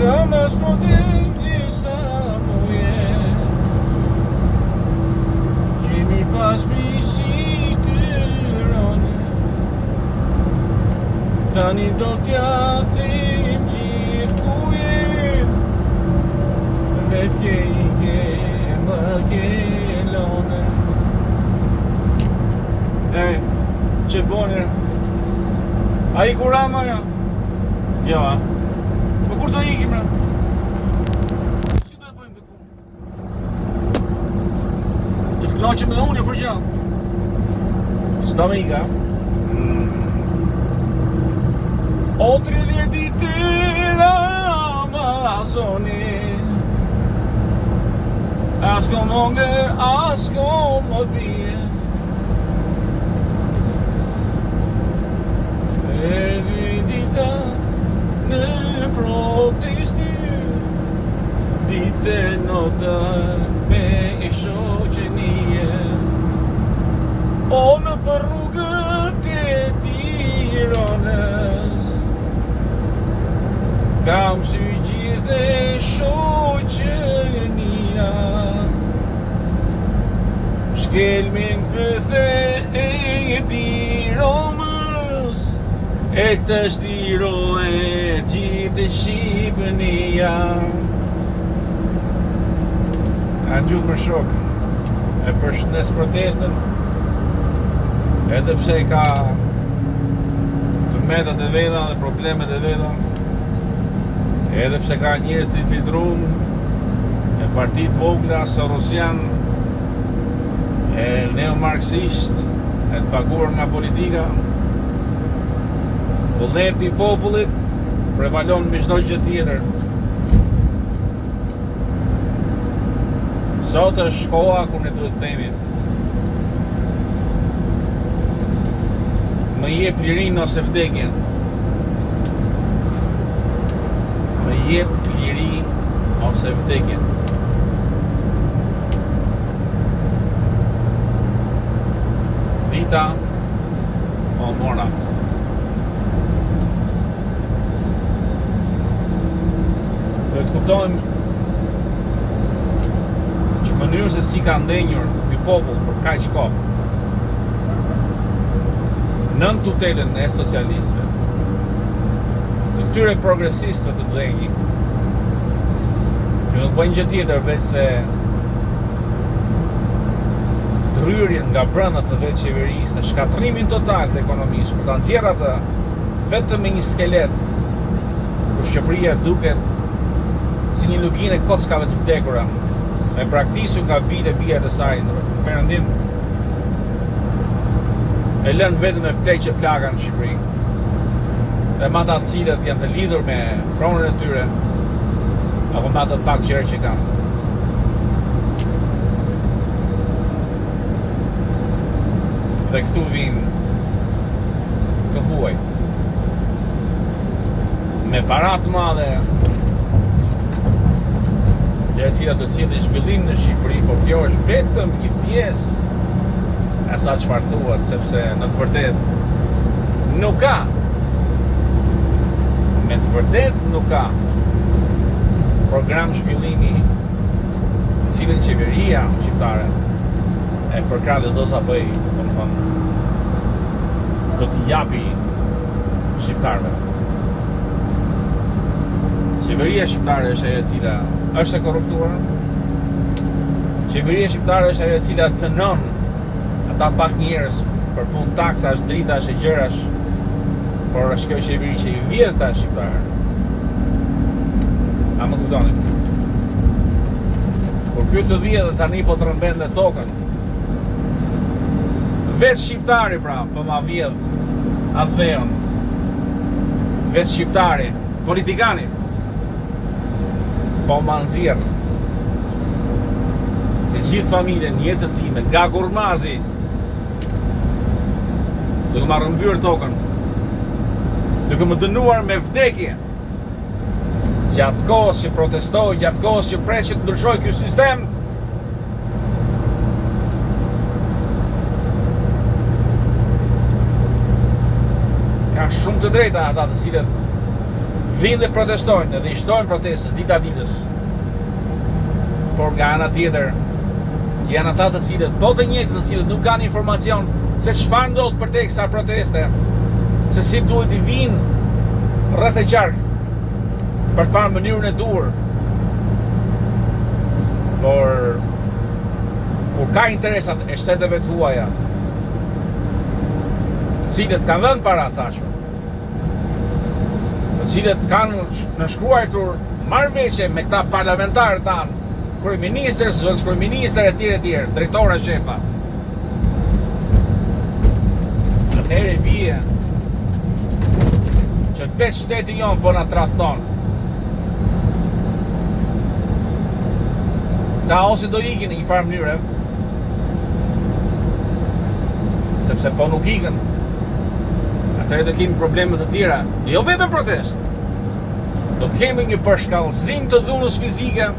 Kam as motiv disa muje Kemi pas misi të rone Tani do t'ja thim gjithë ku jem Vet ke I ke më ke lone që bone A I kurama ja? Jo a? Po kur do ikim ra? Si do e bëjmë këtë punë? Që t'knaqem edhe unë për gjallë S'do me ika O 30 ditë Amazoni As kom hunger, as kom më bie Dita në protesti Dite nota me I shoqenie O në për rrugët e Tiranës Kam sy gjithë shoqenia Shkelmin pëthe e Tiranës E të shtiro e gjithë Shqipënia A gjutë më shok E përshëndes protestën Edhe pse ka të metat e veta dhe problemet e veta Edhe pse ka njerëz të infiltruar E partit vogla Sorosian E neomarxist E të paguar nga politika Vullneti I popullit prevalon mbi çdo gjë tjetër. Sot është koha kur ne duhet të themi Më jep lirinë ose vdekjen. Më jep liri ose vdekjen. Vita o mora. Të kuptojmë që mënyrë se si ka ndenjur ky popull për kaq kohë nën tutelën e socialistëve të këtyre progresistëve të dhenjë që nuk bëjnë gjë tjetër veç se ndryrjen nga brenda të vetë qeverisë, shkatrimin total të ekonomisë për ta nxjerrë atë vetëm me një skelet kur Shqipëria duket si një luginë e kockave të vdekura me braktisur nga bile të saj në perëndim e lënë vetëm me pleqe plaka në Shqipëri dhe me ata të cilët janë të lidhur me pronën e tyre apo me ata të pak gjërë që kanë dhe këtu vinë të huajt me para të madhe e cila do të sjellë zhvillim në Shqipëri, por kjo është vetëm një pjesë e sa çfarë thuhet, sepse në të vërtetë nuk ka. Me të vërtetë nuk ka program zhvillimi i cilin qeveria shqiptare e përkrahë do ta bëj, domethënë do t'i japi shqiptarëve. Qeveria shqiptare është ajo e cila është e korruptuar. Qeveria shqiptare është ajo e cila tënon ata pak njerëz për punë taksash, dritash e gjërash, por është kjo qeveri që I vjedh ta shqiptarë. A më kuptoni? Por ky të vjedh tani po të rëmbende tokën. Vetë shqiptari pra, po ma vjedh atë dheon. Vetë shqiptari, politikani, po ma nxjerr të gjithë familjen, jetën time, nga Gurmazi, duke ma rëmbyer tokën, duke më dënuar me vdekje, gjatë kohës që protestoj, gjatë kohës që pres që të ndryshoj ky sistem. Ka shumë të drejta ata të cilët Vinë dhe protestojnë edhe i shtojnë protestës dita ditës. Por nga ana tjetër, janë ata të cilët, po të njëjtë të cilët nuk kanë informacion se çfarë ndodh përtek kësaj proteste, se si duhet të vinë rreth e qark për të parë mënyrën e duhur. Por kur ka interesat e shteteve të huaja, të cilët kanë dhënë para tashme, të cilët kanë nënshkruar marrëveshje me këta parlamentarë tanë, kryeministër, zëvendës kryeministër e tjerë, drejtora shefa. Atëherë bie që vetë shteti jonë po na tradhton. Ta ose do ikin në një farë mënyre, sepse po nuk ikën. Atëherë do kemi probleme të tjera, jo vetëm protest. Do kemi një përshkallëzim të dhunës fizike,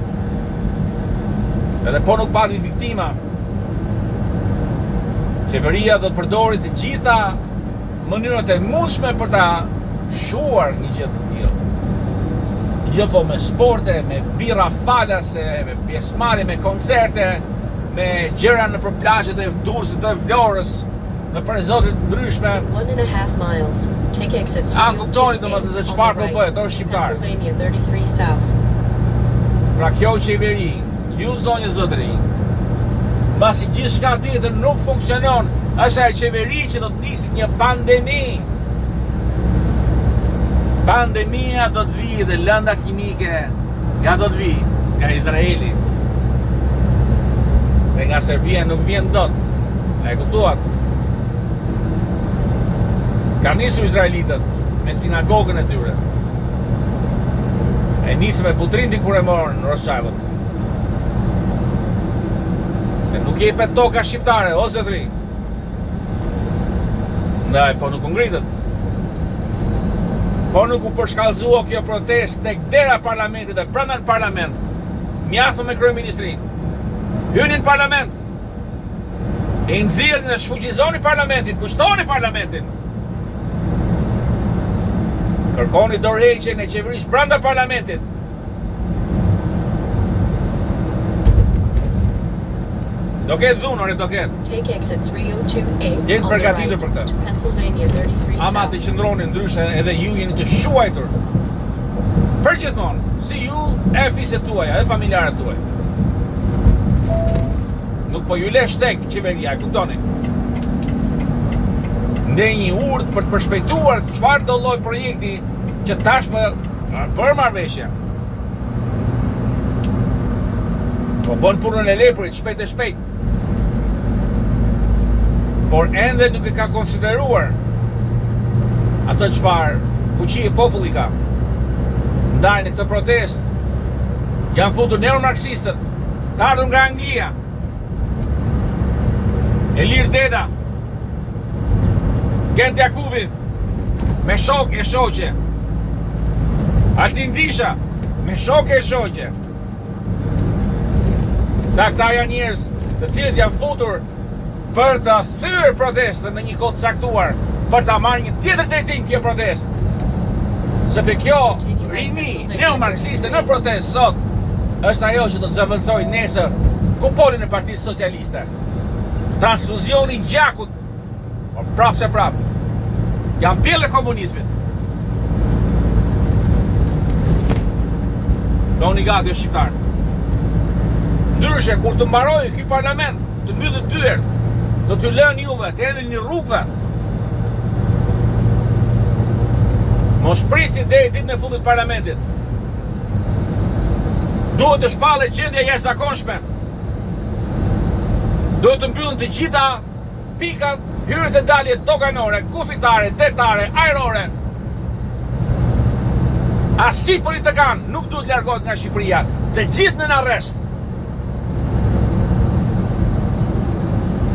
edhe po nuk pati viktima. Qeveria do të përdori të gjitha mënyrat e mundshme për ta shuar një gjë të tillë. Jo po me sporte, me birra falase, me pjesëmarrje, me koncerte, me gjëra në për plazhet e Durrësit të Vlorës, në për zotit ndryshme. 1.5 miles. Take exit 302A kuptoni domethënë se çfarë po bëhet, o shqiptar. Pennsylvania 33 South. Pra kjo qeveri, ju zonjë zotëri, mbasi gjithçka tjetër nuk funksionon, është ajo qeveri që do të nisë një pandemi. Pandemia do të vijë dhe lënda kimike nga do të vijë nga Izraeli. Dhe nga Serbia nuk vjen dot. E kuptuat? Ka nisur izraelitët me sinagogën e tyre. E nisë me Putrindi kur e morën Rothschildët. E nuk jepet toka shqiptare, o zotëri. Ndaj, po nuk u ngritët. Po nuk u përshkallëzua kjo protest tek dera parlamentit dhe brenda në parlament. Mjaftë me kryeministrin. Hynin në parlament. E nxirrin dhe shfuqizoni parlamentin, pushtoni parlamentin. Kërkoni dorëheqjen e qeverisë brenda parlamentit. Do ketë dhunore, do ketë. Take exit 302A. Jenë përgatitur për këtë. Pennsylvania 33 Ama të qëndroni ndryshe edhe ju jeni të shuajtur. Përgjithmonë, si ju e fiset tuaja, e familjarët tuaj. Nuk po ju lesh tek qeveria, e kuptoni. Ndë një urt për të përshpejtuar çfarë do lloj projekti që tashmë për marrëveshje. Po bën punën e lepurit shpejt e shpejt. Por ende nuk e ka konsideruar ato çfarë fuqi e populli ka. Ndaj në këtë protest janë futur neomarksistët, të ardhur nga Anglia, Elir Deda, Gent Jakubi, me shok e shoqe, Altin Disha, me shok e shoqe. Këta janë njerëz të cilët janë futur për të thyrë protestën në një kohë të caktuar, për ta marrë një tjetër drejtim kjo protestë. Sepse kjo rini neomarksiste në protestë sot është ajo që do të zëvendësojë nesër kupolin e Partisë Socialiste. Transfuzioni i gjakut, por prapë se prapë, janë pjellë e komunizmit. Doni gati o shqiptar. Ndryshe, kur të mbarojë ky parlament, të mbyllet dyert, do t'ju lënë juve të erdhni në rrugëve. Mos prisni deri ditën e fundit të parlamentit. Duhet të shpallet gjendja jashtëzakonshme. Duhet të mbyllen të gjitha pikat, hyrjet e daljet doganore, kufitare, detare, ajrore. Asnjë politikan nuk duhet largohet nga Shqipëria. Të gjithë në arrest.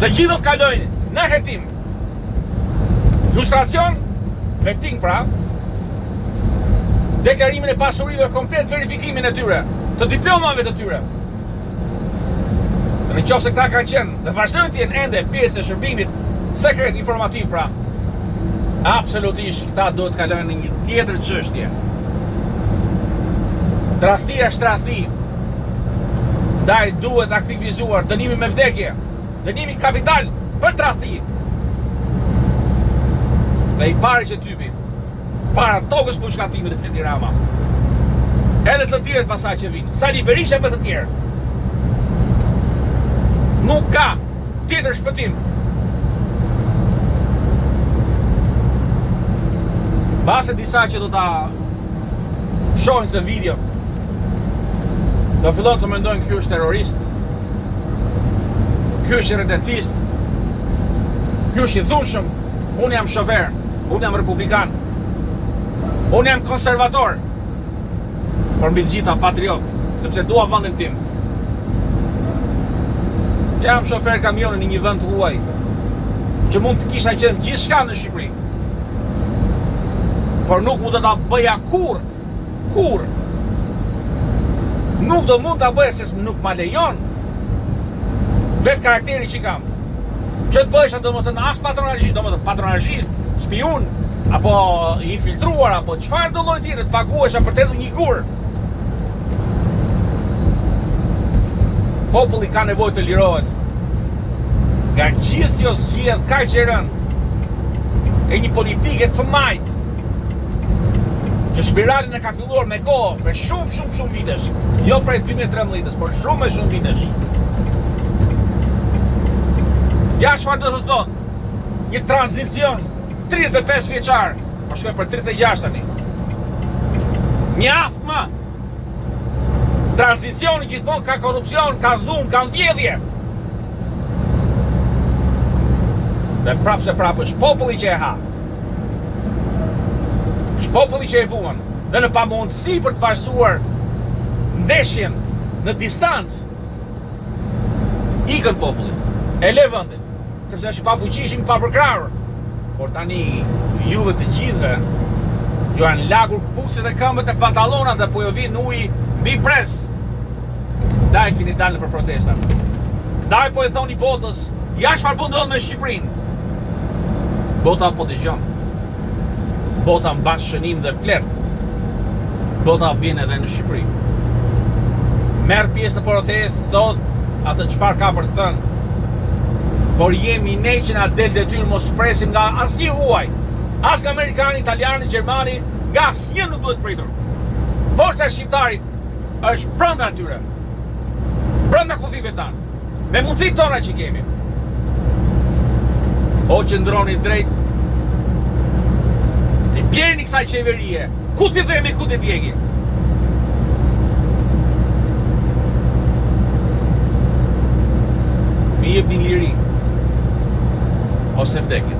Të gjithë do të kalojnë në hetim. Lustracion, hetim pra, deklarimin e pasurive komplet, verifikimin e tyre, të diplomave të tyre. Dhe në qoftë se këta kanë qenë dhe vazhdojnë të jenë ende pjesë e shërbimit sekret informativ pra, absolutisht këta duhet të kalojnë në një tjetër çështje. Tradhtia është tradhti. Ndaj duhet aktivizuar dënimi me vdekje, dënimi kapital për tradhti. Dhe i pari që typi, para tokës për shkatimit e Edi Rama. Edhe të tjerët pasaj që vinë, Sali Berisha me të tjerë. Nuk ka tjetër shpëtim. Base disa që do ta shohin këtë video, do fillon të mendojnë ky është terrorist, ky është redentist, ky është i dhunshëm. Unë jam shofer, unë jam republikan, unë jam konservator, por mbi të gjitha patriot, sepse dua vendin tim. Jam shofer kamionin në një vend huaj, që mund të kisha qenë gjithçka në Shqipëri, por nuk mund të ta bëja kur. Nuk do mund ta bëja se nuk ma lejon vetë karakteri që kam. Që të bëjsh do më thënë as patronazhist, do më thënë patronazhist, spiun, apo infiltruar, apo çfarë do lloj tjetër, të paguesha për të hedhur një gur. Populli ka nevojë të lirohet nga gjithë kjo zgjedhje kaq e rëndë e një politike të majtë, që spiralin e ka filluar me kohë për shumë vitesh, jo prej 2013, por shumë vitesh. Ja çfarë do të thotë një tranzicion 35 vjeçar, po shkoj për 36 tani. Mjaft më. Tranzicioni gjithmonë ka korrupsion, ka dhunë, ka vjedhje. Dhe prapë është populli që e ha. Është populli që e vuan. Dhe në pamundësi për të vazhduar ndeshjen në distancë, ikën populli, e le vendin, sepse është pa fuqishëm, pa përkrahur. Por tani juve të gjithëve ju janë lagur këpucët e këmbët e pantallonat dhe po ju vin ujë mbi pres. Daj keni dalë për protestat. Daj po e thoni botës, ja çfarë po ndodh me Shqipërinë. Bota po dëgjon. Bota mban shënim dhe flet. Bota vjen edhe në Shqipëri. Merr pjesë në protestë, thot atë çfarë ka për të thënë. Por jemi ne që na del detyrë mos presim nga asnjë huaj. As nga amerikani, italiani, gjermani, nga asnjë nuk duhet pritur. Forca e shqiptarit është brenda atyre. Brenda kufive tanë. Me mundësitë tona që kemi. O qëndroni drejt. I bjeni kësaj qeverie. Ku t'i dhemi, ku t'i djegi. Mi jep një liri. Ose vdekje.